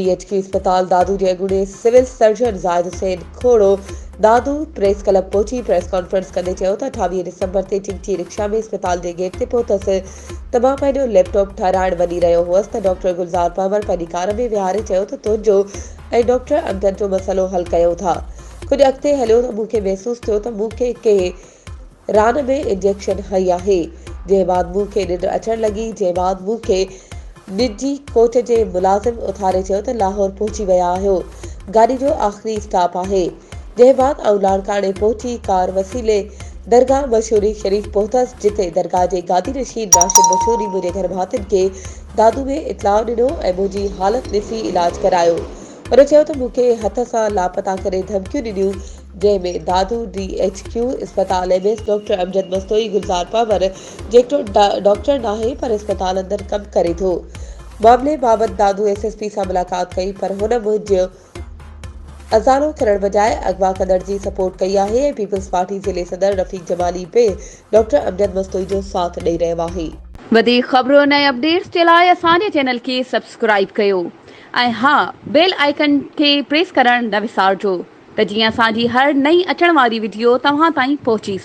DHQ अस्पताल दादू जे अॻूणे civil surgeon Zahid Hussain खोड़ो दादू press club पहुची प्रेस कॉन्फ्रेंस कंदे चयो त 28 डिसंबर ते चिंची रिक्शा में अस्पताल जे गेट ते पहुतसि त मां पंहिंजो लैपटॉप ठाराइण वञी रहियो हुअसि त डॉक्टर गुलज़ार पंवर पंहिंजी कार में विहारे चयो त तुंहिंजो ऐं डॉक्टर अमजद जो मसइलो हल कयूं था। कुझु अॻिते हलियो त मूंखे महसूसु थियो त मूंखे कंहिं रान में इंजेक्शन हई आहे, जंहिं बाद मूंखे निंड अचण लॻी, जंहिं बाद मूंखे निजी कोच जे मुलाज़िम उथारे चयो त लाहौर पहुची विया आहियो, गाॾी जो आख़िरी स्टॉप आहे। जंहिं बाद आउं लाड़काणे पहुची कार वसीले दरगाह मशहूरी शरीफ़ पहुतसि, जिते दरगाह जे गादी नशीन राशिद मशहूरी मुंहिंजे घर भातियुनि खे दादू में इतलाउ ॾिनो ऐं मुंहिंजी हालत ॾिसी इलाज करायो। उन चयो त मूंखे हथ सां लापता करे धमकियूं ॾिनियूं, जंहिंमें दादू DHQ अस्पताल MS डॉक्टर अमजद मस्तोई गुलज़ार पंवर जेको डॉक्टर नाहे पर अस्पताल अंदर कमु करे थो। मामले बाबति दादू SSP सां मुलाक़ात कई पर हुन मुंहिंजो अज़ानो करण बजाए अगवा कंदड़ जी सपोर्ट कई आहे ऐं पीपल्स पार्टी ज़िले सदर रफ़ीक जमाली पे डॉक्टर अमजद मस्तोई जो साथ ॾेई रहियो आहे। वधीक ख़बरूं ऐं अपडेट्स जे लाइ असांजे चैनल खे सब्सक्राइब कयो ऐं हा बेल आइकन खे प्रेस करण न विसारजो त जीअं असांजी हर नई अचण वारी वीडियो तव्हां ताईं पहुची